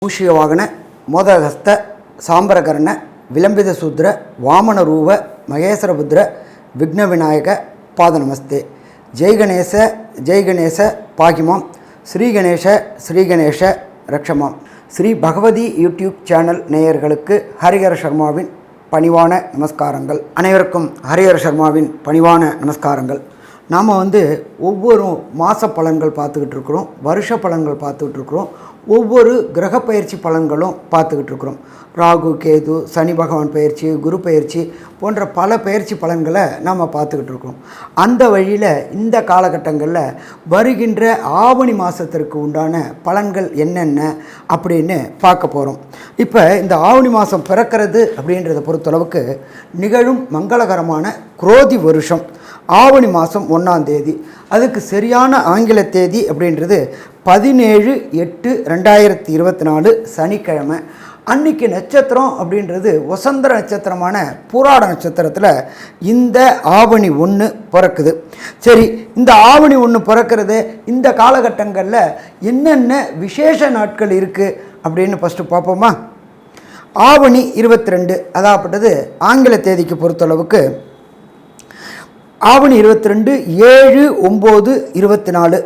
ಮೂಷಿಕವಾಗನ ಮೋದಹಸ್ತ ಸಾಂಬರಕರ್ಣ ವಿಲಂಬಿತ ಸೂದ್ರ ವಾಮನ ರೂಪ ಮಹೇಶ್ವರಬುದ್ರ ವಿಘ್ನ ವಿನಾಯಕ ಪಾದ ನಮಸ್ತೆ. ಜೈ ಗಣೇಶ பாகிமாம். ஸ்ரீ கணேஷ ரக்ஷமாம். ஸ்ரீ பகவதி யூடியூப் சேனல் நேயர்களுக்கு ஹரிஹர சர்மாவின் பணிவான நமஸ்காரங்கள். அனைவருக்கும் ஹரிஹர சர்மாவின் பணிவான நமஸ்காரங்கள். நாம் ஒவ்வொரு மாத பலன்கள் பார்த்துக்கிட்டு இருக்கிறோம், வருஷ பலன்கள் பார்த்துக்கிட்டு இருக்கிறோம், ஒவ்வொரு கிரக பயிற்சி பலன்களும் பார்த்துக்கிட்டு இருக்கிறோம். ராகு, கேது, சனி பகவான் பயிற்சி, குரு பயிற்சி போன்ற பல பயிற்சி பலன்களை நாம் பார்த்துக்கிட்டு இருக்கிறோம். அந்த வழியில் இந்த காலகட்டங்களில் வருகின்ற ஆவணி மாதத்திற்கு உண்டான பலன்கள் என்னென்ன அப்படின்னு பார்க்க போகிறோம். இப்போ இந்த ஆவணி மாதம் பிறக்கிறது அப்படின்றத பொறுத்தளவுக்கு நிகழும் மங்களகரமான குரோதி வருஷம் ஆவணி மாதம் 1ஆம் தேதி. அதுக்கு சரியான ஆங்கில தேதி அப்படின்றது 17/8/2024 சனிக்கிழமை. அன்றைக்கி நட்சத்திரம் அப்படின்றது வசந்தர நட்சத்திரமான பூராட நட்சத்திரத்தில் இந்த ஆவணி 1 பிறக்குது. சரி, இந்த ஆவணி 1 பிறக்கிறது இந்த காலகட்டங்களில் என்னென்ன விசேஷ நாட்கள் இருக்குது அப்படின்னு ஃபஸ்ட்டு பார்ப்போமா. ஆவணி 22 அதாகப்பட்டது ஆங்கில தேதிக்கு பொறுத்தளவுக்கு ஆவணி 22 7/9/24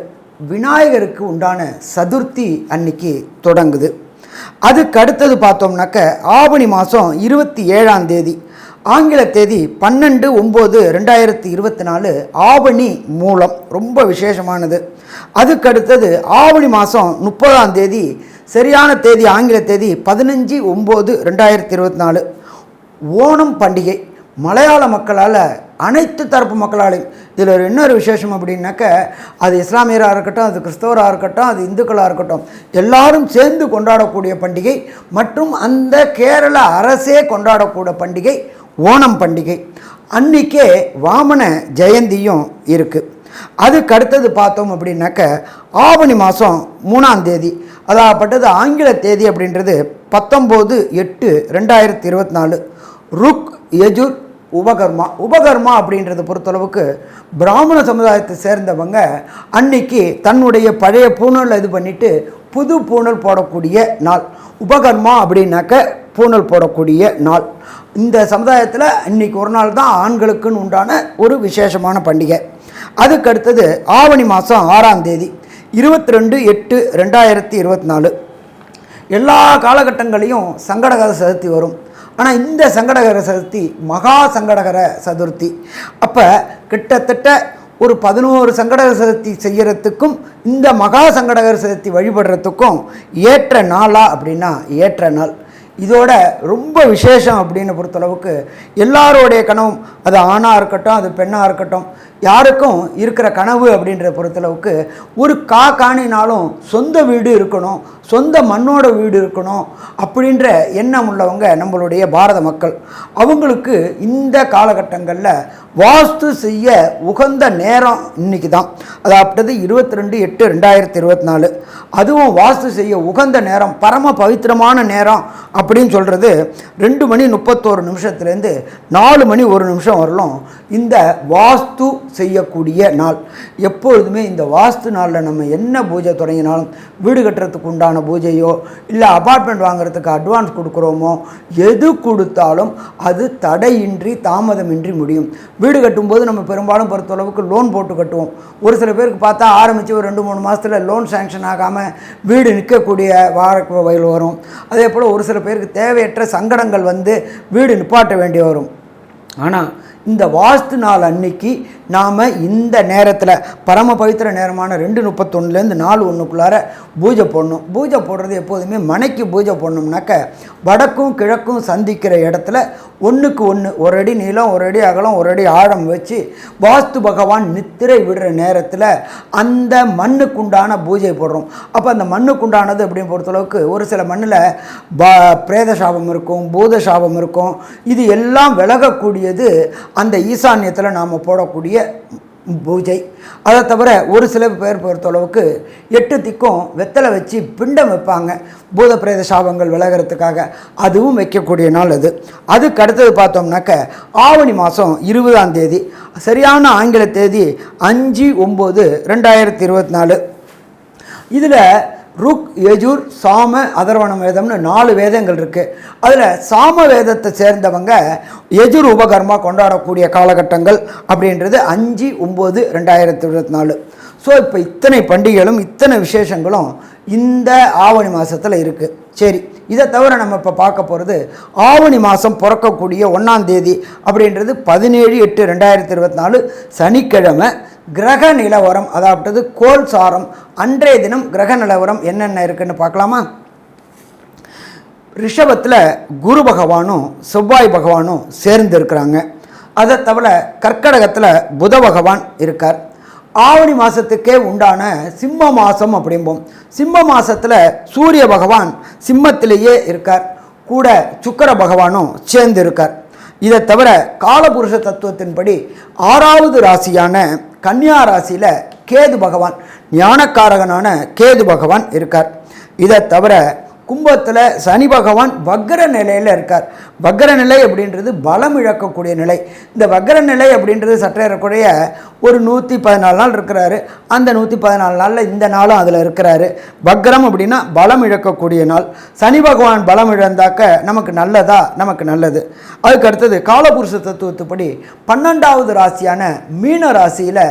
விநாயகருக்கு உண்டான சதுர்த்தி அன்னைக்கு தொடங்குது. அதுக்கு அடுத்தது பார்த்தோம்னாக்க ஆவணி மாதம் 27ஆம் தேதி, ஆங்கில தேதி 12/9/2024 ஆவணி மூலம், ரொம்ப விசேஷமானது. அதுக்கு அடுத்தது ஆவணி மாதம் 30ஆம் தேதி, சரியான தேதி ஆங்கில தேதி 15/9/2024 ஓணம் பண்டிகை. மலையாள மக்களால், அனைத்து தரப்பு மக்களாலையும், இதில் ஒரு இன்னொரு விசேஷம் அப்படின்னாக்க, அது இஸ்லாமியராக இருக்கட்டும், அது கிறிஸ்தவராக இருக்கட்டும், அது இந்துக்களாக இருக்கட்டும், எல்லாரும் சேர்ந்து கொண்டாடக்கூடிய பண்டிகை மற்றும் அந்த கேரள அரசே கொண்டாடக்கூடிய பண்டிகை ஓணம் பண்டிகை. அன்றைக்கே வாமன ஜெயந்தியும் இருக்குது. அதுக்கு அடுத்தது பார்த்தோம் அப்படின்னாக்க ஆவணி மாதம் 3ஆம் தேதி, அதாகப்பட்டது ஆங்கில தேதி அப்படின்றது 19/8/2024 ருக் யஜுர் உபகர்மா அப்படின்றத பொறுத்தளவுக்கு பிராமண சமுதாயத்தை சேர்ந்தவங்க அன்னைக்கு தன்னுடைய பழைய பூணல் இது பண்ணிவிட்டு புது பூணல் போடக்கூடிய நாள். உபகர்மா அப்படின்னாக்க பூணல் போடக்கூடிய நாள். இந்த சமுதாயத்தில் இன்றைக்கி ஒரு நாள் தான் ஆண்களுக்குன்னு உண்டான ஒரு விசேஷமான பண்டிகை. அதுக்கு அடுத்தது ஆவணி மாதம் 6ஆம் தேதி 22/8/2024 எல்லா காலகட்டங்களையும் சங்கடகர சதுர்த்தி வரும். ஆனால் இந்த சங்கடகர சதுர்த்தி மகா சங்கடகர சதுர்த்தி. அப்போ கிட்டத்தட்ட ஒரு 11 சங்கடகர சதுர்த்தி செய்கிறதுக்கும் இந்த மகா சங்கடகர சதுர்த்தி வழிபடுறதுக்கும் ஏற்ற நாளா அப்படின்னா ஏற்ற நாள். இதோட ரொம்ப விசேஷம் அப்படின்னு பொறுத்தளவுக்கு எல்லாரோடைய கனவும், அது ஆணாக இருக்கட்டும், அது பெண்ணாக இருக்கட்டும், யாருக்கும் இருக்கிற கனவு அப்படின்ற பொறுத்தளவுக்கு ஒரு காணினாலும் சொந்த வீடு இருக்கணும், சொந்த மண்ணோட வீடு இருக்கணும் அப்படின்ற எண்ணம் உள்ளவங்க நம்மளுடைய பாரத மக்கள். அவங்களுக்கு இந்த காலகட்டங்களில் வாஸ்து செய்ய உகந்த நேரம் இன்றைக்கி தான், அதாவது 22/8/2024. அதுவும் வாஸ்து செய்ய உகந்த நேரம், பரம பவித்திரமான நேரம் அப்படின்னு சொல்கிறது 2:31 4:01 வரலும் இந்த வாஸ்து செய்யக்கூடிய நாள். எப்பொழுதுமே இந்த வாஸ்து நாளில் நம்ம என்ன பூஜை தொடங்கினாலும், வீடு கட்டுறதுக்கு உண்டான பூஜையோ இல்லை அபார்ட்மெண்ட் வாங்குறதுக்கு அட்வான்ஸ் கொடுக்குறோமோ, எது கொடுத்தாலும் அது தடையின்றி தாமதமின்றி முடியும். வீடு கட்டும்போது நம்ம பெரும்பாலும் பொறுத்தளவுக்கு லோன் போட்டு கட்டுவோம். ஒரு சில பேருக்கு பார்த்தா ஆரம்பித்து ஒரு 2-3 மாதத்தில் லோன் சேங்ஷன் ஆகாமல் வீடு நிற்கக்கூடிய வயல் வரும். அதே போல் ஒரு சில பேருக்கு தேவையற்ற சங்கடங்கள் வீடு நிப்பாட்ட வேண்டி வரும். ஆனால் இந்த வாஸ்து நாள் அன்னைக்கு நாம் இந்த நேரத்தில் பரம பவித்திர நேரமான 2:31 4:01 பூஜை போடணும். பூஜை போடுறது எப்போதுமே மனைக்கு பூஜை போடணும்னாக்க வடக்கும் கிழக்கும் சந்திக்கிற இடத்துல 1க்கு 1 1 அடி நீளம், 1 அடி அகலம், 1 அடி ஆழம் வச்சு வாஸ்து பகவான் நித்திரை விடுற நேரத்தில் அந்த மண்ணுக்குண்டான பூஜை போடுறோம். அப்போ அந்த மண்ணுக்குண்டானது அப்படின்னு பொறுத்தளவுக்கு ஒரு சில மண்ணில் பிரேத சாபம் இருக்கும், பூத சாபம் இருக்கும். இது எல்லாம் விலகக்கூடியது அந்த ஈசான்யத்தில் நாம் போடக்கூடிய பூஜை. அதை தவிர ஒரு சில பேர் பொறுத்தளவுக்கு 8 திக்கும் வெத்தலை வச்சு பிண்டம் வைப்பாங்க, பூத பிரேத சாபங்கள் விலகிறதுக்காக. அதுவும் வைக்கக்கூடிய நாள் அது. அதுக்கு அடுத்தது பார்த்தோம்னாக்க ஆவணி மாதம் 20ஆம் தேதி, சரியான ஆங்கில தேதி 5/9/2024. இதில் ருக், யஜுர், சாம, அதர்வண வேதம்னு 4 வேதங்கள் இருக்குது. அதில் சாம வேதத்தை சேர்ந்தவங்க யஜுர் உபகர்மா கொண்டாடக்கூடிய காலகட்டங்கள் அப்படின்றது 5/9/2024. ஸோ இப்போ இத்தனை பண்டிகைகளும் இத்தனை விசேஷங்களும் இந்த ஆவணி மாதத்தில் இருக்குது. சரி, இதை தவிர நம்ம இப்போ பார்க்க போகிறது ஆவணி மாதம் பிறக்கக்கூடிய 1ஆம் தேதி அப்படின்றது 17/8/2024 சனிக்கிழமை. கிரக நிலவரம், அதாவது கோல் சாரம், அன்றைய தினம் கிரக நிலவரம் என்னென்ன இருக்குன்னு பார்க்கலாமா? ரிஷபத்தில் குரு பகவானும் செவ்வாய் பகவானும் சேர்ந்து இருக்கிறாங்க. அதை தவிர கர்க்கடகத்தில் புத பகவான் இருக்கார். ஆவணி மாதத்துக்கே உண்டான சிம்ம மாதம் அப்படிம்போம். சிம்ம மாதத்தில் சூரிய பகவான் சிம்மத்திலேயே இருக்கார், கூட சுக்கிர பகவானும் சேர்ந்து இருக்கார். இதை தவிர காலபுருஷ தத்துவத்தின்படி 6வது ராசியான கன்னியா ராசியில் கேது பகவான், ஞானக்காரகனான கேது பகவான் இருக்கார். இதை தவிர கும்பத்தில் சனி பகவான் வக்ர நிலையில் இருக்கார். வக்ர நிலை அப்படின்றது பலம் இழக்கக்கூடிய நிலை. இந்த வக்ர நிலை அப்படின்றது சற்றேறக்குறைய ஒரு 114 நாள் இருக்கிறாரு. அந்த 114 நாளில் இந்த நாளும் அதில் இருக்கிறாரு. வக்ரம் அப்படின்னா பலம் இழக்கக்கூடிய நாள். சனி பகவான் பலம் இழந்தாக்க நமக்கு நல்லதா? நமக்கு நல்லது. அதுக்கு அடுத்தது காலபுருஷ தத்துவத்துப்படி 12வது ராசியான மீன ராசியில்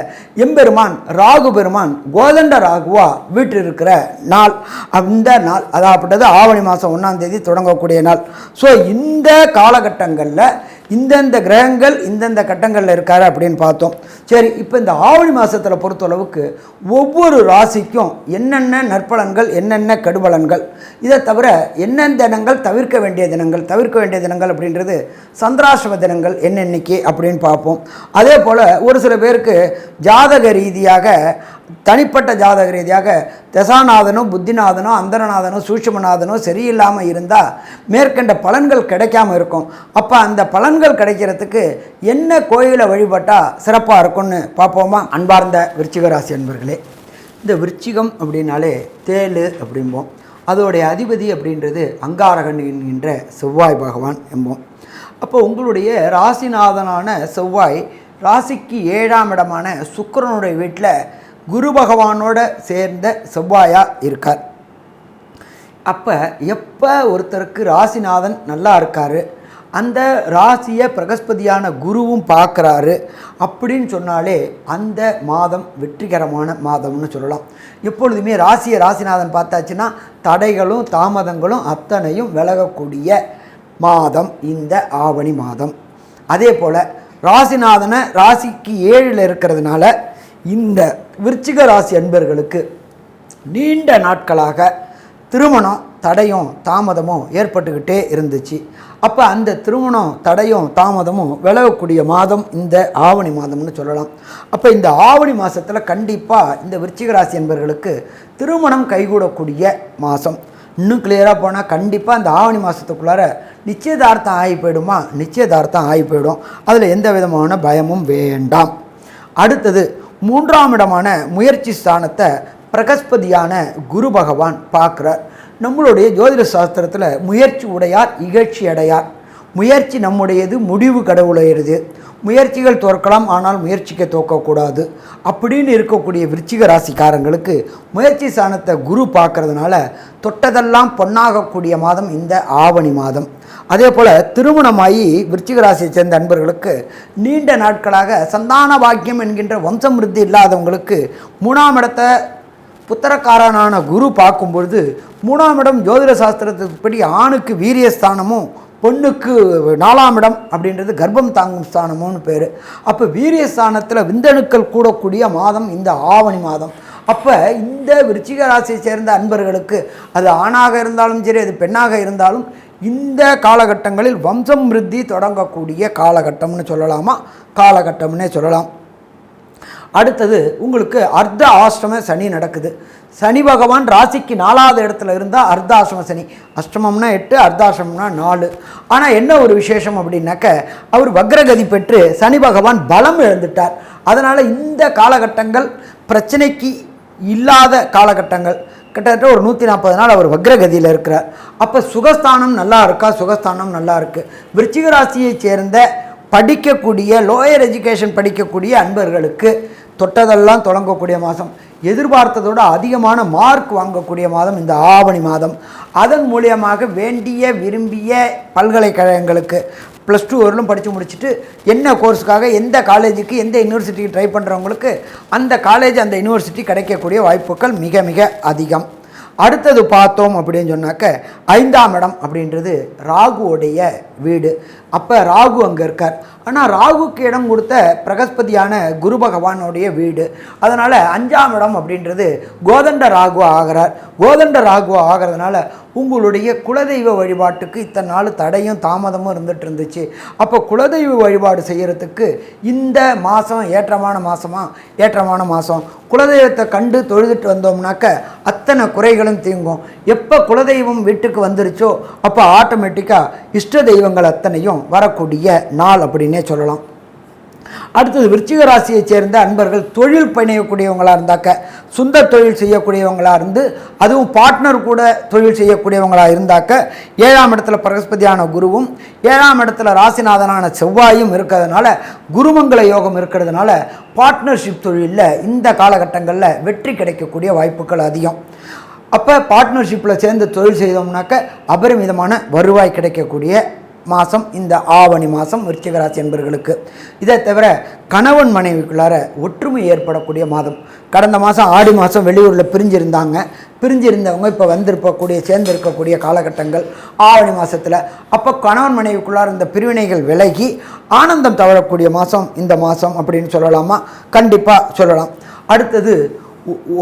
எம்பெருமான் ராகு பெருமான் கோதண்ட ராகுவா வீற்றிருக்கிற நாள். அந்த நாள் அதாவது ஆவணி மாதம் 1ஆம் தேதி தொடங்கக்கூடிய நாள். ஸோ இந்த காலகட்டங்களில் இந்தந்த கிரகங்கள் இந்தந்த கட்டங்களில் இருக்காரு அப்படின்னு பார்த்தோம். சரி, இப்போ இந்த ஆவணி மாதத்தில் பொறுத்தளவுக்கு ஒவ்வொரு ராசிக்கும் என்னென்ன நற்பலன்கள், என்னென்ன கெடுபலன்கள், இதை தவிர என்னென்ன தினங்கள் தவிர்க்க வேண்டிய தினங்கள் அப்படின்றது சந்திராசிரம தினங்கள் என்னென்னைக்கு அப்படின்னு பார்ப்போம். அதே போல் ஒரு சில பேருக்கு ஜாதக ரீதியாக, தனிப்பட்ட ஜாதக ரீதியாக தசாநாதனும் புத்திநாதனும் அந்தரநாதனும் சூட்சுமநாதனும் சரியில்லாமல் இருந்தால் மேற்கண்ட பலன்கள் கிடைக்காமல் இருக்கும். அப்போ அந்த பலன்கள் கிடைக்கிறதுக்கு என்ன கோயிலை வழிபட்டால் சிறப்பாக இருக்கும்னு பார்ப்போமா? அன்பார்ந்த விருச்சிக ராசி அன்பர்களே, இந்த விருச்சிகம் அப்படின்னாலே தேளு அப்படிம்போம். அதோடைய அதிபதி அப்படின்றது அங்காரகன் என்கின்ற செவ்வாய் பகவான் என்போம். அப்போ உங்களுடைய ராசிநாதனான செவ்வாய் ராசிக்கு 7ஆம் இடமான சுக்கிரனுடைய வீட்டில் குரு பகவானோட சேர்ந்த செவ்வாயாக இருக்கார். அப்போ எப்போ ஒருத்தருக்கு ராசிநாதன் நல்லா இருக்கார், அந்த ராசியை பிரகஸ்பதியான குருவும் பார்க்குறாரு அப்படின்னு சொன்னாலே அந்த மாதம் வெற்றிகரமான மாதம்னு சொல்லலாம். எப்பொழுதுமே ராசிநாதன் பார்த்தாச்சுன்னா தடைகளும் தாமதங்களும் அத்தனையும் விலகக்கூடிய மாதம் இந்த ஆவணி மாதம். அதே போல் ராசிநாதனை ராசிக்கு 7ல் இருக்கிறதுனால இந்த விருச்சிக ராசி அன்பர்களுக்கு நீண்ட நாட்களாக திருமணம் தடையும் தாமதமும் ஏற்பட்டுக்கிட்டே இருந்துச்சு. அப்போ அந்த திருமணம் தடையும் தாமதமும் விலகக்கூடிய மாதம் இந்த ஆவணி மாதம்னு சொல்லலாம். அப்போ இந்த ஆவணி மாதத்தில் கண்டிப்பாக இந்த விருச்சிக ராசி அன்பர்களுக்கு திருமணம் கைகூடக்கூடிய மாதம். இன்னும் கிளியராக போனால் கண்டிப்பாக இந்த ஆவணி மாதத்துக்குள்ளார நிச்சயதார்த்தம் ஆகி போயிடுமா? நிச்சயதார்த்தம் ஆகி போயிடும். அதில் எந்த விதமான பயமும் வேண்டாம். அடுத்தது 3ஆம் இடமான முயற்சி ஸ்தானத்தை பிரகஸ்பதியான குரு பகவான் பார்க்குறார். நம்மளுடைய ஜோதிட சாஸ்திரத்தில் முயற்சி உடையார் இகழ்ச்சி அடையார். முயற்சி நம்முடையது, முடிவு கடவுளையது. முயற்சிகள் தோற்கலாம், ஆனால் முயற்சிக்க தோற்கக்கூடாது அப்படின்னு இருக்கக்கூடிய விருச்சிக ராசிக்காரங்களுக்கு முயற்சி ஸ்தானத்தை குரு பார்க்கறதுனால தொட்டதெல்லாம் பொன்னாகக்கூடிய மாதம் இந்த ஆவணி மாதம். அதே போல் திருமணமாகி விருச்சிக ராசியை சேர்ந்த அன்பர்களுக்கு நீண்ட நாட்களாக சந்தான பாக்கியம் என்கின்ற வம்சமிருத்தி இல்லாதவங்களுக்கு 3ஆம் இடத்தை புத்திரக்காரனான குரு பார்க்கும்பொழுது 3ஆம் இடம் ஜோதிட சாஸ்திரத்துப்படி ஆணுக்கு வீரியஸ்தானமும் பொண்ணுக்கு 4ஆம் இடம் அப்படின்றது கர்ப்பம் தாங்கும் ஸ்தானமும்னு பேர். அப்போ வீரியஸ்தானத்தில் விந்தணுக்கள் கூடக்கூடிய மாதம் இந்த ஆவணி மாதம். அப்போ இந்த விருச்சிக ராசியை சேர்ந்த அன்பர்களுக்கு அது ஆணாக இருந்தாலும் சரி, அது பெண்ணாக இருந்தாலும் இந்த காலகட்டங்களில் வம்சம் விருத்தி தொடங்கக்கூடிய காலகட்டம்னு சொல்லலாமா? காலகட்டம்னே சொல்லலாம். அடுத்தது உங்களுக்கு அர்த்த ஆஷ்டம சனி நடக்குது. சனி பகவான் ராசிக்கு 4ஆவது இடத்துல இருந்தால் அர்த்த ஆஷ்டம சனி. அஷ்டமம்னா 8, அர்த்தாஷ்டமம்னா 4. ஆனால் என்ன ஒரு விசேஷம் அப்படின்னாக்க அவர் வக்ரகதி பெற்று சனி பகவான் பலம் இழந்துட்டார். அதனால் இந்த காலகட்டங்கள் பிரச்சனைக்கு இல்லாத காலகட்டங்கள். கிட்டத்தட்ட ஒரு 140 நாள் அவர் வக்ரகதியில் இருக்கிறார். அப்போ சுகஸ்தானம் நல்லா இருக்கா? சுகஸ்தானம் நல்லா இருக்குது. விருச்சிக ராசியை சேர்ந்த படிக்கக்கூடிய லோயர் எஜுகேஷன் படிக்கக்கூடிய அன்பர்களுக்கு தொட்டதெல்லாம் தொடங்கக்கூடிய மாதம். எதிர்பார்த்ததோடு அதிகமான மார்க் வாங்கக்கூடிய மாதம் இந்த ஆவணி மாதம். அதன் மூலியமாக வேண்டிய விரும்பிய பல்கலைக்கழகங்களுக்கு +2 வரலும் படித்து முடிச்சுட்டு என்ன கோர்ஸுக்காக எந்த காலேஜுக்கு எந்த யூனிவர்சிட்டிக்கு ட்ரை பண்ணுறவங்களுக்கு அந்த காலேஜ் அந்த யூனிவர்சிட்டி கிடைக்கக்கூடிய வாய்ப்புகள் மிக மிக அதிகம். அடுத்தது பார்த்தோம் அப்படின்னு சொன்னாக்க 5ஆம் இடம் அப்படின்றது ராகுவோடைய வீடு. அப்போ ராகு அங்கே இருக்கார். ஆனால் ராகுக்கு இடம் கொடுத்த பிரகஸ்பதியான குரு பகவானுடைய வீடு. அதனால் 5ஆம் இடம் அப்படின்றது கோதண்ட ராகு ஆகிறார். கோதண்ட ராகு ஆகிறதுனால உங்களுடைய குலதெய்வ வழிபாட்டுக்கு இத்தனை நாள் தடையும் தாமதமும் இருந்துட்டு அப்போ குலதெய்வ வழிபாடு செய்கிறதுக்கு இந்த மாதம் ஏற்றமான மாதம் குலதெய்வத்தை கண்டு தொழுதுட்டு வந்தோம்னாக்க அத்தனை குறைகளும் தீங்கும். எப்போ குலதெய்வம் வீட்டுக்கு வந்துருச்சோ அப்போ ஆட்டோமேட்டிக்காக இஷ்ட தெய்வங்கள் அத்தனையும் வரக்கூடிய நாள் அப்படின்னே சொல்லலாம். அடுத்தது விருச்சிக ராசியை சேர்ந்த அன்பர்கள் தொழில் பண்ணக்கூடியவங்களாக இருந்தாக்க சொந்த தொழில் செய்யக்கூடியவங்களாக இருந்து அதுவும் பார்ட்னர் கூட தொழில் செய்யக்கூடியவங்களாக இருந்தாக்க 7ஆம் இடத்துல பிரகஸ்பதியான குருவும் 7ஆம் இடத்துல ராசிநாதனான செவ்வாயும் இருக்கிறதுனால குருமங்கள யோகம் இருக்கிறதுனால பார்ட்னர்ஷிப் தொழிலில் இந்த காலகட்டங்களில் வெற்றி கிடைக்கக்கூடிய வாய்ப்புகள் அதிகம். அப்போ பார்ட்னர்ஷிப்பில் சேர்ந்து தொழில் செய்தோம்னாக்க அபரிமிதமான வருவாய் கிடைக்கக்கூடிய மாதம் இந்த ஆவணி மாதம் விருச்சிக ராசி என்பவர்களுக்கு. இதை தவிர கணவன் மனைவிக்குள்ளார ஒற்றுமை ஏற்படக்கூடிய மாதம். கடந்த மாதம் ஆடி மாதம் வெளியூரில் பிரிஞ்சிருந்தவங்க இப்போ சேர்ந்திருக்கக்கூடிய காலகட்டங்கள் ஆவணி மாதத்தில். அப்போ கணவன் மனைவிக்குள்ளார இந்த பிரிவினைகள் விலகி ஆனந்தம் தவறக்கூடிய மாதம் இந்த மாதம் அப்படின்னு சொல்லலாமா? கண்டிப்பாக சொல்லலாம். அடுத்தது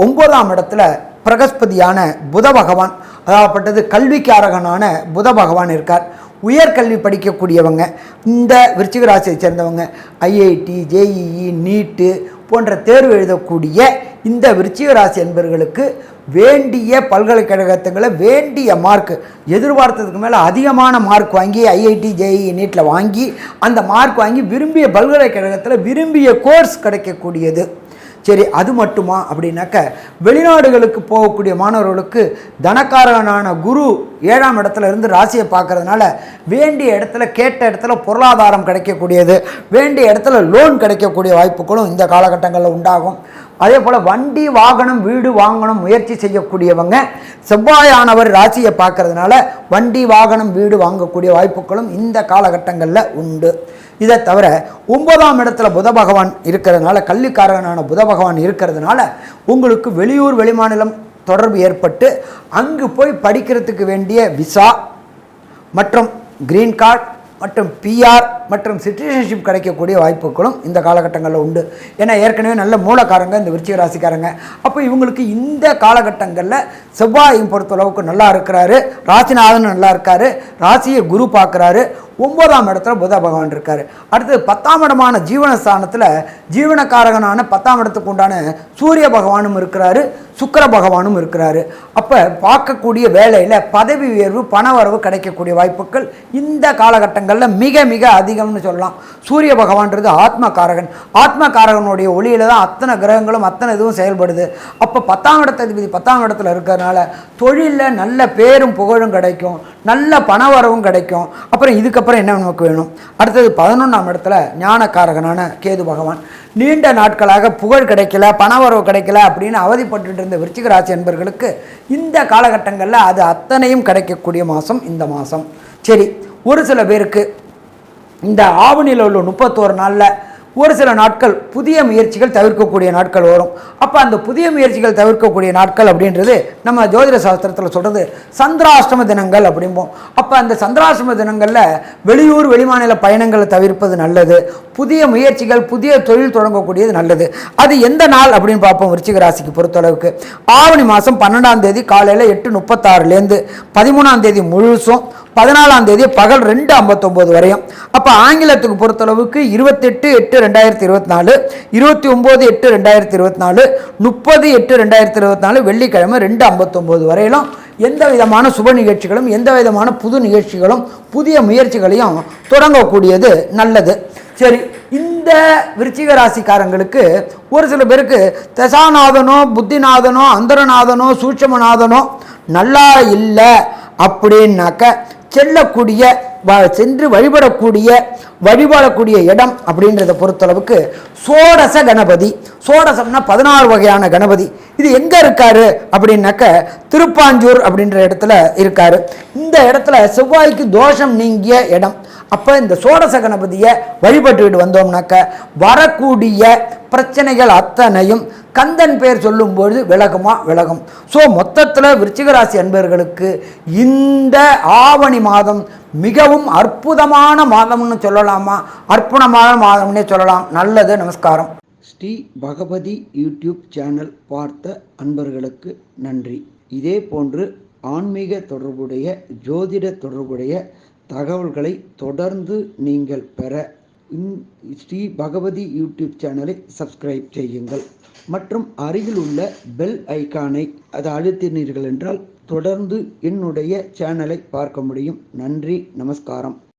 9ஆம் இடத்துல பிரகஸ்பதியான புத பகவான், அதாகப்பட்டது கல்விக்காரகனான புத பகவான் இருக்கார். உயர்கல்வி படிக்கக்கூடியவங்க இந்த விருச்சிக ராசியை சேர்ந்தவங்க IIT JEE நீட்டு போன்ற தேர்வு எழுதக்கூடிய இந்த விருச்சிக ராசி என்பவர்களுக்கு வேண்டிய பல்கலைக்கழகத்துங்களை வேண்டிய மார்க் எதிர்பார்த்ததுக்கு மேலே அதிகமான மார்க் வாங்கி IIT JEE நீட்டில் வாங்கி அந்த மார்க் வாங்கி விரும்பிய பல்கலைக்கழகத்தில் விரும்பிய கோர்ஸ் கிடைக்கக்கூடியது. சரி, அது மட்டுமா அப்படின்னாக்க வெளிநாடுகளுக்கு போகக்கூடிய மாணவர்களுக்கு தனக்காரனான குரு 7ஆம் இடத்துல இருந்து ராசியை பார்க்கறதுனால வேண்டிய இடத்துல கேட்ட இடத்துல பொருளாதாரம் கிடைக்கக்கூடியது, வேண்டிய இடத்துல லோன் கிடைக்கக்கூடிய வாய்ப்புகளும் இந்த காலகட்டங்களில் உண்டாகும். அதே போல் வண்டி வாகனம் வீடு வாங்கணும் முயற்சி செய்யக்கூடியவங்க செவ்வாயானவர் ராசியை பார்க்கறதுனால வண்டி வாகனம் வீடு வாங்கக்கூடிய வாய்ப்புகளும் இந்த காலகட்டங்களில் உண்டு. இதை தவிர 9ஆம் இடத்துல புத பகவான் இருக்கிறதுனால கல்விக்காரகனான புத பகவான் இருக்கிறதுனால உங்களுக்கு வெளியூர் வெளிமாநிலம் தொடர்பு ஏற்பட்டு அங்கு போய் படிக்கிறதுக்கு வேண்டிய விசா மற்றும் கிரீன் கார்டு மற்றும் PR மற்றும் சிட்டிசன்ஷிப் கிடைக்கக்கூடிய வாய்ப்புகளும் இந்த காலகட்டங்களில் உண்டு. ஏன்னா ஏற்கனவே நல்ல மூலக்காரங்க இந்த விருச்சிக ராசிக்காரங்க. அப்போ இவங்களுக்கு இந்த காலகட்டங்களில் செவ்வாயும் பொறுத்தளவுக்கு நல்லா இருக்கிறாரு, ராசிநாதன் நல்லா இருக்காரு, ராசியை குரு பார்க்குறாரு, 9ஆம் இடத்துல புத பகவான் இருக்கார். அடுத்து 10ஆம் இடமான ஜீவனஸ்தானத்தில் ஜீவனக்காரகனான 10ஆம் இடத்துக்கு உண்டான சூரிய பகவானும் இருக்கிறாரு, சுக்கிர பகவானும் இருக்கிறாரு. அப்போ பார்க்கக்கூடிய வேலையில் பதவி உயர்வு பண வரவு கிடைக்கக்கூடிய வாய்ப்புகள் இந்த காலகட்டங்களில் மிக மிக அதிகம்னு சொல்லலாம். சூரிய பகவான்றது ஆத்மகாரகன். ஆத்மகாரகனுடைய ஒளியில் தான் அத்தனை கிரகங்களும் அத்தனை இதுவும் செயல்படுது. அப்போ 10ஆம் இடத்ததிபதி 10ஆம் இடத்துல இருக்கிறதுனால தொழிலில் நல்ல பேரும் புகழும் கிடைக்கும், நல்ல பண வரவும் கிடைக்கும். அப்புறம் இதுக்கப்புறம் என்ன நமக்கு வேணும்? அடுத்தது 11ஆம் இடத்துல ஞானக்காரகனான கேது பகவான். நீண்ட நாட்களாக புகழ் கிடைக்கல, பணவரவு கிடைக்கல அப்படின்னு அவதிப்பட்டு இருந்த விருச்சிக ராசி என்பவர்களுக்கு இந்த காலகட்டங்களில் அது அத்தனையும் கிடைக்கக்கூடிய மாதம் இந்த மாதம். சரி, ஒரு சில பேருக்கு இந்த ஆவணியில் உள்ள 31 நாளில் ஒரு சில நாட்கள் புதிய முயற்சிகள் தவிர்க்கக்கூடிய நாட்கள் வரும். அப்போ அந்த புதிய முயற்சிகள் தவிர்க்கக்கூடிய நாட்கள் அப்படின்றது நம்ம ஜோதிட சாஸ்திரத்தில் சொல்கிறது சந்திராஷ்டம தினங்கள் அப்படிம்போம். அப்போ அந்த சந்திராஷ்டம தினங்களில் வெளியூர் வெளிமாநில பயணங்களை தவிர்ப்பது நல்லது. புதிய முயற்சிகள் புதிய தொழில் தொடங்கக்கூடியது நல்லது. அது எந்த நாள் அப்படின்னு பார்ப்போம். விருச்சிக ராசிக்கு பொறுத்தளவுக்கு ஆவணி மாதம் 12ஆம் தேதி காலையில் 8:36லேருந்து 13ஆம் தேதி முழுசும் 14ஆம் தேதி பகல் 2:59 வரையும். அப்போ ஆங்கிலத்துக்கு பொறுத்தளவுக்கு 28/8/2024, 29/8/2024, 30/8/2024 வெள்ளிக்கிழமை 2:59 வரையிலும் எந்த விதமான சுப நிகழ்ச்சிகளும் எந்த விதமான புது நிகழ்ச்சிகளும் புதிய முயற்சிகளையும் தொடங்கக்கூடியது நல்லது. சரி, இந்த விருச்சிக ராசிக்காரங்களுக்கு ஒரு சில பேருக்கு தசாநாதனோ புத்திநாதனோ அந்தரநாதனோ சூட்சமநாதனோ நல்லா இல்லை அப்படின்னாக்க செல்லக்கூடிய சென்று வழிபடக்கூடிய இடம் அப்படின்றத பொறுத்தளவுக்கு சோடச கணபதி. சோடசம்னா 16 வகையான கணபதி. இது எங்கே இருக்காரு அப்படின்னாக்க திருப்பாஞ்சூர் அப்படின்ற இடத்துல இருக்காரு. இந்த இடத்துல செவ்வாய்க்கு தோஷம் நீங்கிய இடம். அப்போ இந்த சோடச கணபதியை வழிபட்டுக்கிட்டு வந்தோம்னாக்க வரக்கூடிய பிரச்சனைகள் அத்தனையும் கந்தன் பேர் சொல்லும்பொழுது விலகும். ஸோ மொத்தத்தில் விருச்சிகராசி அன்பர்களுக்கு இந்த ஆவணி மாதம் மிகவும் அற்புதமான மாதம்னு சொல்லலாமா, அற்புதமான மாதம்னே சொல்லலாம். நல்லது. நமஸ்காரம். ஸ்ரீ பகவதி யூடியூப் சேனல் பார்த்த அன்பர்களுக்கு நன்றி. இதே போன்று ஆன்மீக தொடர்புடைய ஜோதிட தொடர்புடைய தகவல்களை தொடர்ந்து நீங்கள் பெற ஸ்ரீ பகவதி யூடியூப் சேனலை சப்ஸ்கிரைப் செய்யுங்கள் மற்றும் அருகில் உள்ள பெல் ஐக்கானை அதை அழுத்தினீர்கள் என்றால் தொடர்ந்து என்னுடைய சேனலை பார்க்க முடியும். நன்றி. நமஸ்காரம்.